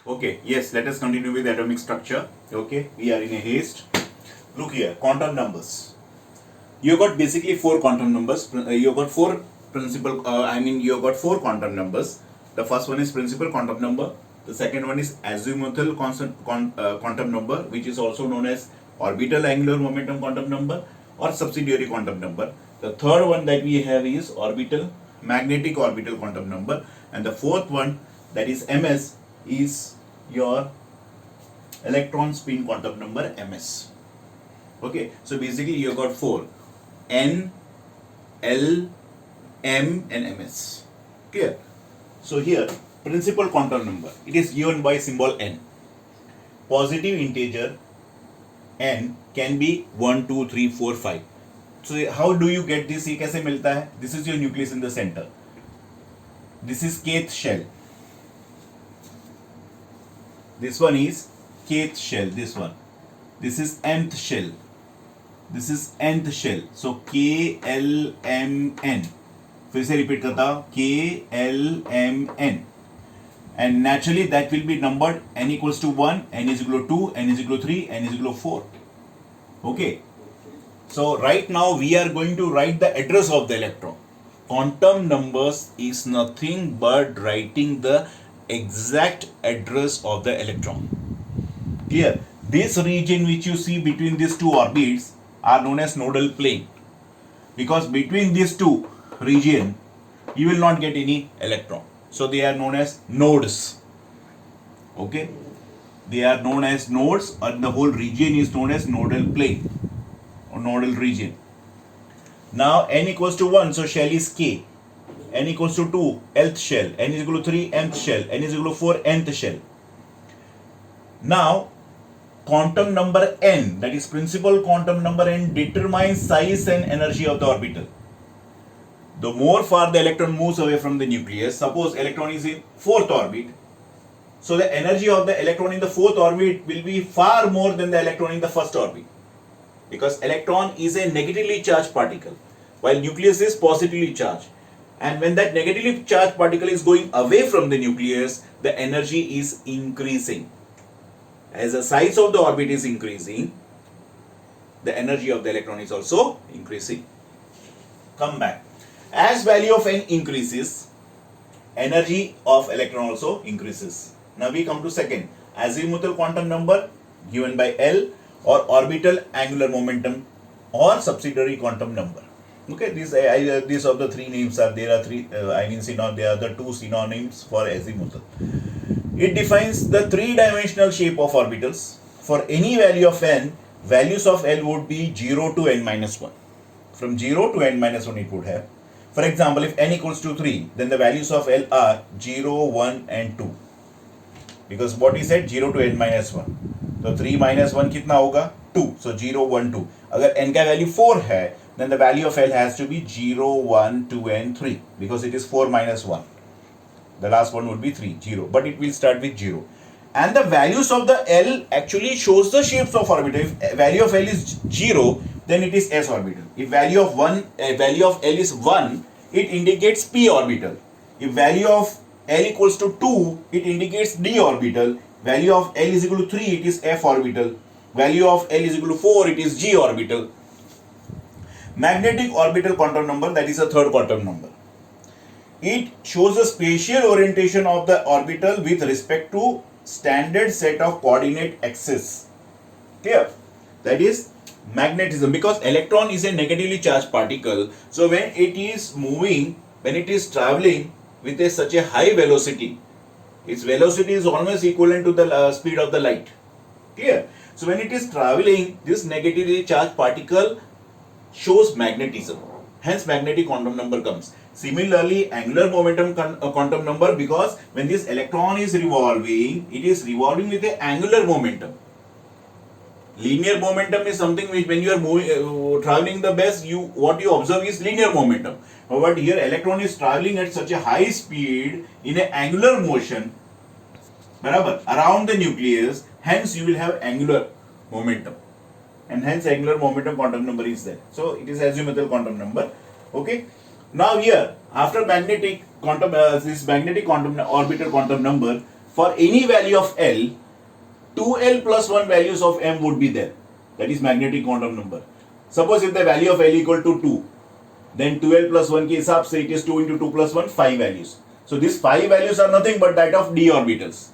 Okay, yes, let us continue with atomic structure. Okay, we are in a haste. Look here, quantum numbers. You got basically four quantum numbers. You got four principal, you got four quantum numbers. The first one is principal quantum number. The second one is azimuthal quantum number, which is also known as orbital angular momentum quantum number or subsidiary quantum number. The third one that we have is magnetic orbital quantum number. And the fourth one, that is MS, is your electron spin quantum number, MS. Okay, so basically you got four: N, L, M, and MS. Clear? So here, principal quantum number, it is given by symbol N. Positive integer N can be 1, 2, 3, 4, 5. So how do you get this? ये कैसे मिलता है? This is your nucleus in the center. This is kth shell. This one is kth shell. This one. This is nth shell. This is nth shell. So K L M N. फिर से repeat करता हूँ. K L M N. And naturally that will be numbered n equals to 1, n is equal to 2, n is equal to 3, n is equal to 4. Okay. So right now we are going to write the address of the electron. Quantum numbers is nothing but writing the exact address of the electron. Clear? This region which you see between these two orbits are known as nodal plane, because between these two region you will not get any electron. So they are known as nodes. Okay? They are known as nodes, and the whole region is known as nodal plane or nodal region. Now n equals to 1, so shell is K. N equals to 2, lth shell. N is equal to 3, mth shell. N is equal to 4, nth shell. Now, quantum number n, that is principal quantum number n, determines size and energy of the orbital. The more far the electron moves away from the nucleus, suppose electron is in 4th orbit, so the energy of the electron in the 4th orbit will be far more than the electron in the 1st orbit, because electron is a negatively charged particle while nucleus is positively charged. And when that negatively charged particle is going away from the nucleus, the energy is increasing. As the size of the orbit is increasing, the energy of the electron is also increasing. Come back. As value of n increases, energy of electron also increases. Now we come to second, azimuthal quantum number given by L, or orbital angular momentum or subsidiary quantum number. Okay, these of the three names are there. Are three. There are the two synonyms for azimuthal. It defines the three-dimensional shape of orbitals. For any value of n, values of L would be 0 to n minus 1. From 0 to n minus 1 it would have. For example, if n equals to 3, then the values of L are 0, 1 and 2. Because what is said, 0 to n minus 1. So 3 minus 1 कितना होगा? 2. So 0, 1, 2. अगर n का value 4 है, then the value of L has to be 0, 1, 2 and 3. Because it is 4 minus 1. The last one would be 3, 0. But it will start with 0. And the values of the L actually shows the shapes of orbital. If value of L is 0, then it is s orbital. If value of L is 1, it indicates p orbital. If value of L equals to 2, it indicates d orbital. Value of L is equal to 3, it is f orbital. Value of L is equal to 4, it is g orbital. Magnetic orbital quantum number, that is a third quantum number. It shows the spatial orientation of the orbital with respect to standard set of coordinate axes. Clear? That is magnetism, because electron is a negatively charged particle. So when it is moving, when it is traveling with such a high velocity, its velocity is almost equivalent to the speed of the light. Clear? So when it is traveling, this negatively charged particle shows magnetism. Hence magnetic quantum number comes. Similarly, angular momentum quantum number, because when this electron is revolving, it is revolving with an angular momentum. Linear momentum is something which, when you are moving, traveling the best, what you observe is linear momentum. But here electron is traveling at such a high speed in an angular motion, around the nucleus. Hence you will have angular momentum, and hence angular momentum quantum number is there. So it is azimuthal quantum number. Okay. Now here, after magnetic quantum, this magnetic quantum orbital quantum number, for any value of L, 2L plus 1 values of M would be there. That is magnetic quantum number. Suppose if the value of L equal to 2, then 2L plus 1 के हिसाब से it is 2 into 2 plus 1, 5 values. So these 5 values are nothing but that of d orbitals.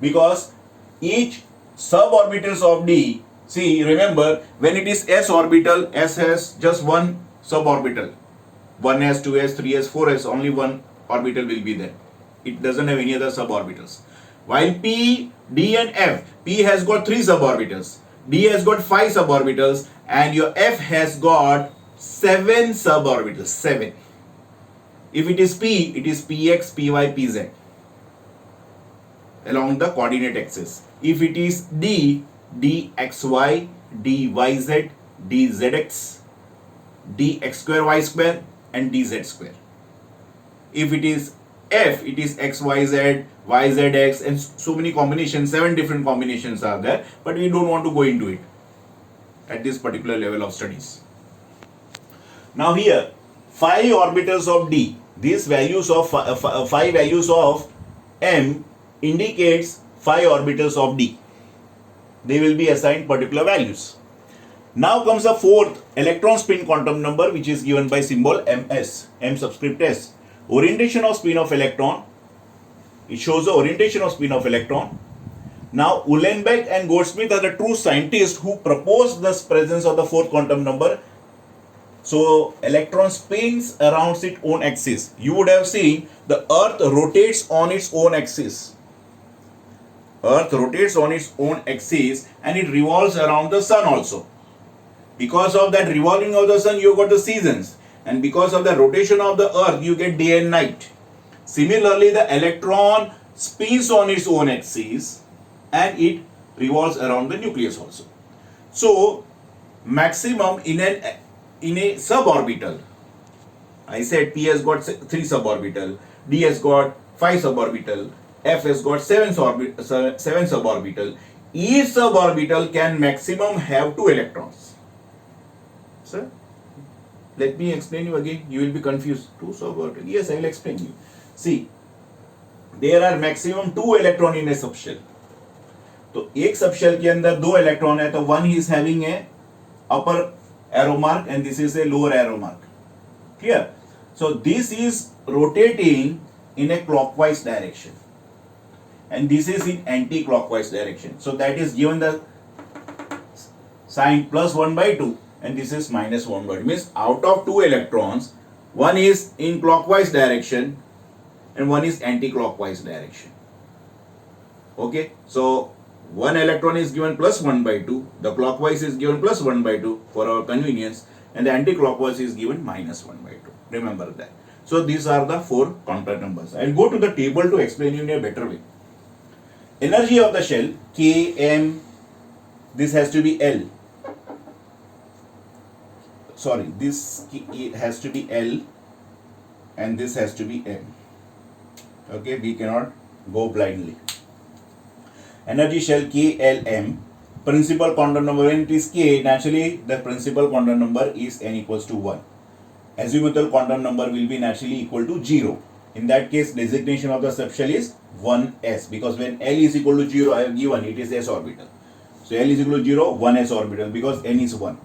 Because each suborbitals of d, see, remember, when it is s orbital, s has just one suborbital. 1s, 2s, 3s, 4s, only one orbital will be there. It doesn't have any other suborbitals. While p, d and f, p has got 3 suborbitals, d has got 5 suborbitals, and your f has got 7 suborbitals. 7. If it is p, it is px, py, pz along the coordinate axis. If it is d, dxy, dyz, dzx, dx square y square, and dz square. If it is f, it is xyz, yzx, and so many combinations. 7 different combinations are there, but we don't want to go into it at this particular level of studies. Now here, 5 orbitals of d, these values of 5 values of m indicates 5 orbitals of d. They will be assigned particular values. Now comes the fourth electron spin quantum number, which is given by symbol ms, m subscript s. Orientation of spin of electron. It shows the orientation of spin of electron. Now Uhlenbeck and Goudsmit are the true scientists who proposed the presence of the fourth quantum number. So electron spins around its own axis. You would have seen the earth rotates on its own axis. Earth rotates on its own axis and it revolves around the sun also. Because of that revolving of the sun, you got the seasons, and because of the rotation of the earth, you get day and night. Similarly, the electron spins on its own axis and it revolves around the nucleus also. So maximum in a suborbital, I said p has got 3 suborbital, d has got 5 suborbital, f has got 7 suborbital. Each suborbital can maximum have 2 electrons. Sir, let me explain you again. You will be confused. 2 suborbital. Yes, I will explain you. See, there are maximum 2 electron in a subshell. तो एक subshell के अंदर 2 electron है, तो one is having a upper arrow mark and this is a lower arrow mark. Clear? So this is rotating in a clockwise direction and this is in anti-clockwise direction. So that is given the sign plus 1 by 2 and this is minus 1 by 2. Means out of 2 electrons, one is in clockwise direction and one is anti-clockwise direction. Okay, so one electron is given plus 1 by 2, the clockwise is given plus 1 by 2 for our convenience, and the anti-clockwise is given minus 1 by 2. Remember that. So these are the 4 contact numbers. I will go to the table to explain you in a better way. Energy of the shell, K, M, this has to be L. Sorry, this has to be L and this has to be M. Okay, we cannot go blindly. Energy shell K, L, M. Principal quantum number when it is K, naturally the principal quantum number is n equals to 1. Azimuthal quantum number will be naturally equal to 0. In that case, designation of the subshell is 1s, because when L is equal to 0, I have given it is s orbital. So L is equal to 0, 1s orbital, because n is 1.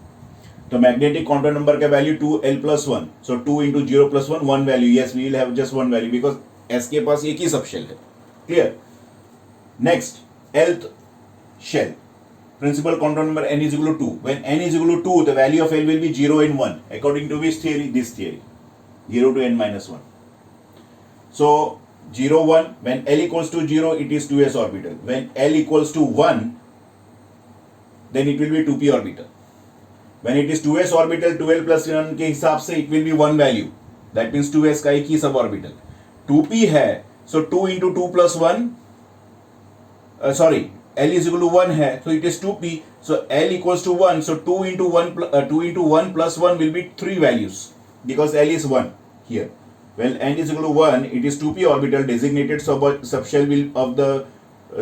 So magnetic quantum number का value 2l plus 1. So 2 into 0 plus 1, 1 value. Yes, we will have just 1 value because s के पास एक ही subshell है. Clear? Next, Lth shell. Principal quantum number n is equal to 2. When n is equal to 2, the value of L will be 0 and 1. According to which theory? This theory. 0 to n minus 1. So 0, 1. When L equals to 0, it is 2s orbital. When L equals to 1, then it will be 2p orbital. When it is 2s orbital, 2l plus 1 के हिसाब से it will be 1 value. That means 2s का एक ही सब orbital. 2p है, so 2 into 2 plus 1, L is equal to 1 है, so it is 2p. So L equals to 1, so 2 into 1 plus 1 will be 3 values because L is 1 here. When n is equal to 1, it is 2p orbital. Designated subshell will of the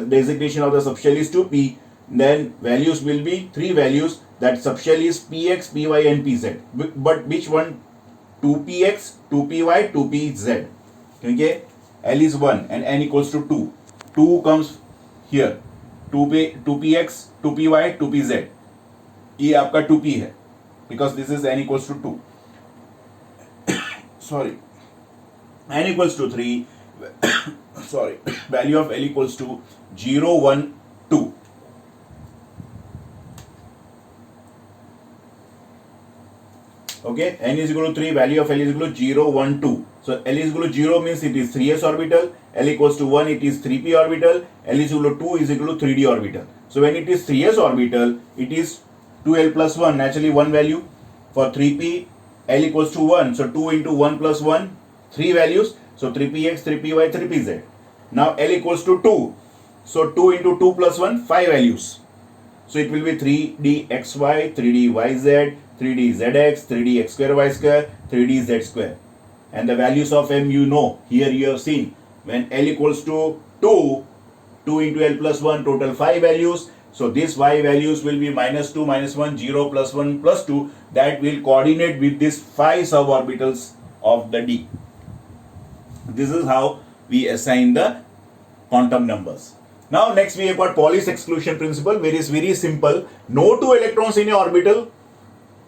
designation of the subshell is 2p. Then values will be 3 values. That subshell is px, py and pz. But which one? 2px, 2py, 2pz. Okay? L is 1 and n equals to 2. 2 comes here, 2px, 2py, 2pz. ये आपका 2p है because this is n equals to 2. Sorry, n equals to 3. Sorry, value of L equals to 0, 1, 2. Okay, n is equal to 3, value of L is equal to 0, 1, 2. So L is equal to 0 means it is 3s orbital, L equals to 1 it is 3p orbital, L is equal to 2 is equal to 3d orbital. So when it is 3s orbital, it is 2l plus 1, naturally one value. For 3p, L equals to 1, so 2 into 1 plus 1, 3 values, so 3px, 3py, 3pz. Now L equals to 2, so 2 into 2 plus 1, 5 values. So it will be 3dxy, 3dyz, 3dzx, 3dx square y square, 3dz square. And the values of m you know, here you have seen. When L equals to 2, 2 into L plus 1, total 5 values. So this y values will be minus 2, minus 1, 0, plus 1, plus 2. That will coordinate with these 5 suborbitals of the d. This is how we assign the quantum numbers. Now next we have got Pauli's exclusion principle, where is very simple. No two electrons in a orbital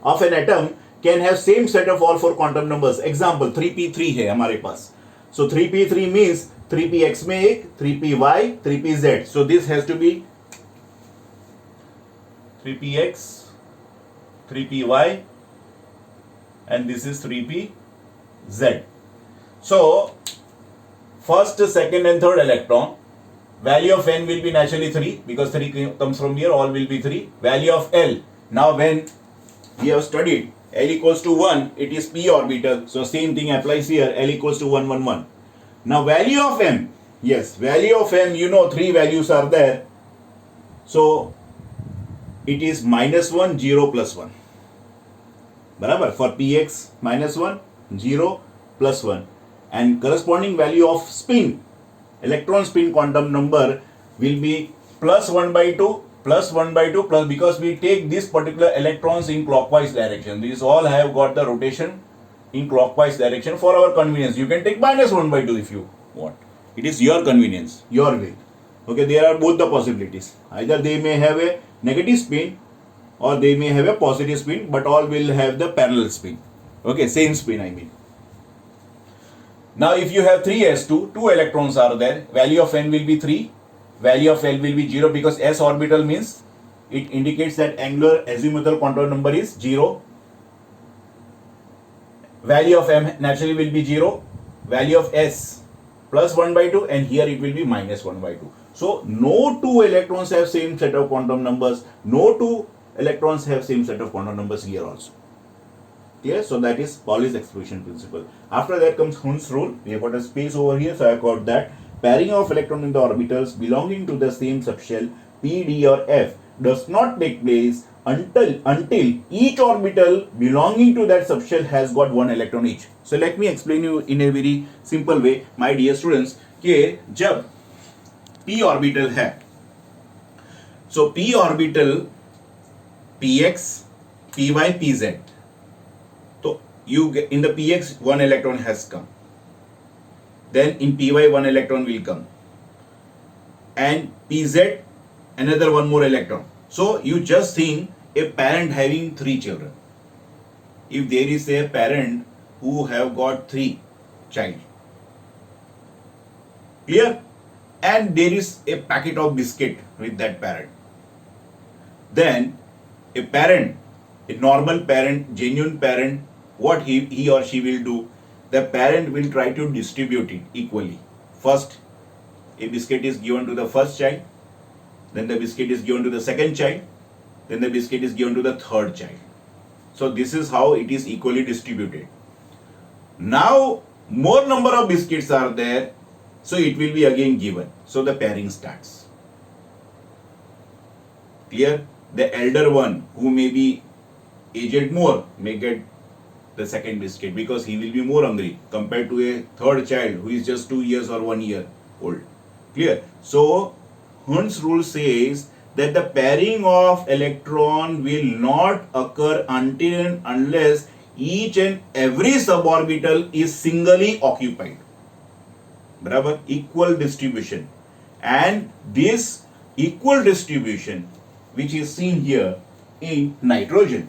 of an atom can have same set of all four quantum numbers. Example 3p3 है हमारे पास. So 3p3 means 3px में एक, 3py, 3pz. So this has to be 3px, 3py, and this is 3pz. So first, second and third electron, value of n will be naturally 3 because 3 comes from here, all will be 3. Value of L, now when we have studied L equals to 1, it is p orbital, so same thing applies here, L equals to 1, 1, 1. Now value of m, yes, value of m, you know 3 values are there, so it is minus 1, 0, plus 1. Barabar, for px minus 1, 0, plus 1. And corresponding value of spin, electron spin quantum number will be plus 1 by 2, plus 1 by 2, plus, because we take this particular electrons in clockwise direction. These all have got the rotation in clockwise direction for our convenience. You can take minus 1 by 2 if you want. It is your convenience, your way. Okay, there are both the possibilities. Either they may have a negative spin or they may have a positive spin, but all will have the parallel spin. Okay, same spin I mean. Now if you have 3s2, 2 electrons are there, value of n will be 3, value of L will be 0 because s orbital means it indicates that angular azimuthal quantum number is 0. Value of m naturally will be 0, value of s plus 1 by 2, and here it will be minus 1 by 2. So no two electrons have same set of quantum numbers, no two electrons have same set of quantum numbers here also. Clear? So that is Pauli's exclusion principle. After that comes Hund's rule. We have got a space over here, so I got that. Pairing of electron in the orbitals belonging to the same subshell p, d or f does not take place until each orbital belonging to that subshell has got one electron each. So let me explain you in a very simple way, my dear students, कि जब p orbital है, so p orbital px, py, pz, so you get in the px one electron has come, then in py one electron will come, and pz another one more electron. So you just think a parent having 3 children. If there is a parent who have got 3 child, clear, and there is a packet of biscuit with that parent, then a parent, a normal parent, genuine parent, what he or she will do, the parent will try to distribute it equally. First, a biscuit is given to the first child, then the biscuit is given to the second child, then the biscuit is given to the third child. So this is how it is equally distributed. Now more number of biscuits are there, so it will be again given. So the pairing starts. Clear? The elder one, who may be aged more, may get the second biscuit because he will be more hungry compared to a third child who is just 2 years or 1 year old. Clear? So Hund's rule says that the pairing of electron will not occur until and unless each and every suborbital is singly occupied. Barabar? Equal distribution. and this equal distribution which is seen here in nitrogen.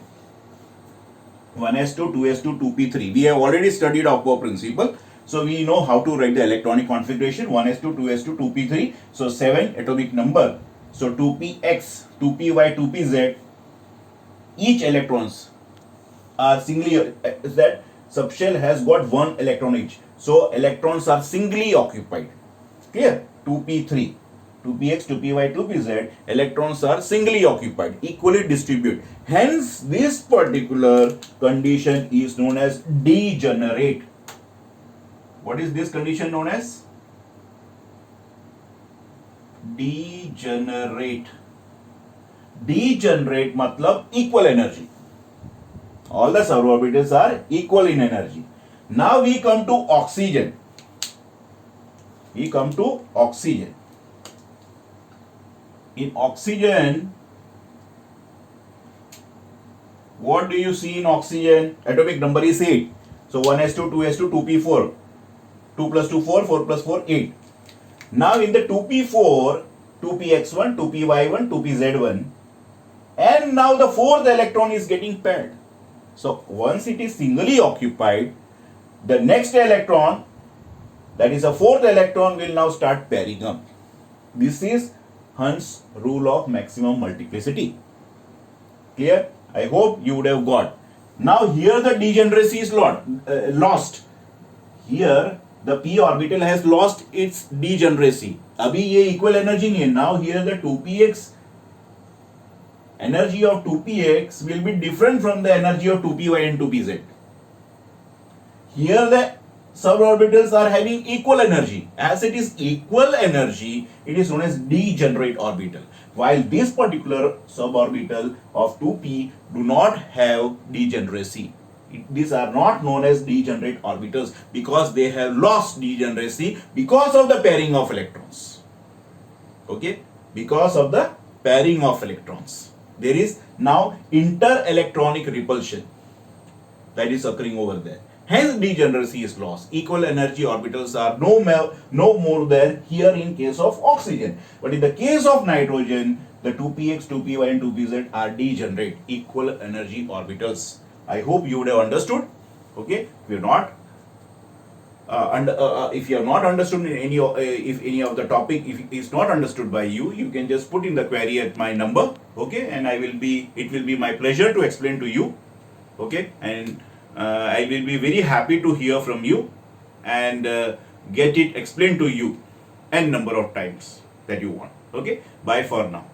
1s2, 2s2, 2p3. We have already studied Aufbau principle. So we know how to write the electronic configuration 1s2, 2s2, 2p3. So 7 atomic number. So 2px, 2py, 2pz. Each electrons are singly, that subshell has got one electron each. So electrons are singly occupied. Clear? 2p3. 2px, 2py, 2pz, electrons are singly occupied, equally distributed. Hence, this particular condition is known as degenerate. What is this condition known as? Degenerate. Degenerate matlab equal energy. All the suborbitals are equal in energy. Now we come to oxygen. In oxygen, what do you see in oxygen? Atomic number is 8. So 1s2, 2s2, 2p4. 2 plus 2, 4, 4 plus 4, 8. Now in the 2p4, 2px1, 2py1, 2pz1. And now the fourth electron is getting paired. So once it is singly occupied, the next electron, that is a fourth electron, will now start pairing up. This is Hund's rule of maximum multiplicity. Clear? I hope you would have got. Now here the degeneracy is lost. Here the p orbital has lost its degeneracy. Abhi ye equal energy nahi hai. Now here the 2px, energy of 2px will be different from the energy of 2py and 2pz. Here the suborbitals are having equal energy. As it is equal energy, it is known as degenerate orbital. While this particular suborbital of 2p do not have degeneracy. These are not known as degenerate orbitals because they have lost degeneracy because of the pairing of electrons. Okay? Because of the pairing of electrons. There is now inter-electronic repulsion that is occurring over there. Hence degeneracy is lost. Equal energy orbitals are no more than here in case of oxygen. But in the case of nitrogen, the 2px, 2py and 2pz are degenerate, equal energy orbitals. I hope you would have understood. Okay, if you not if you have not understood if any of the topic, if it is not understood by you, you can just put in the query at my number. Okay, and it will be my pleasure to explain to you. Okay, and I will be very happy to hear from you and get it explained to you n number of times that you want. Okay, bye for now.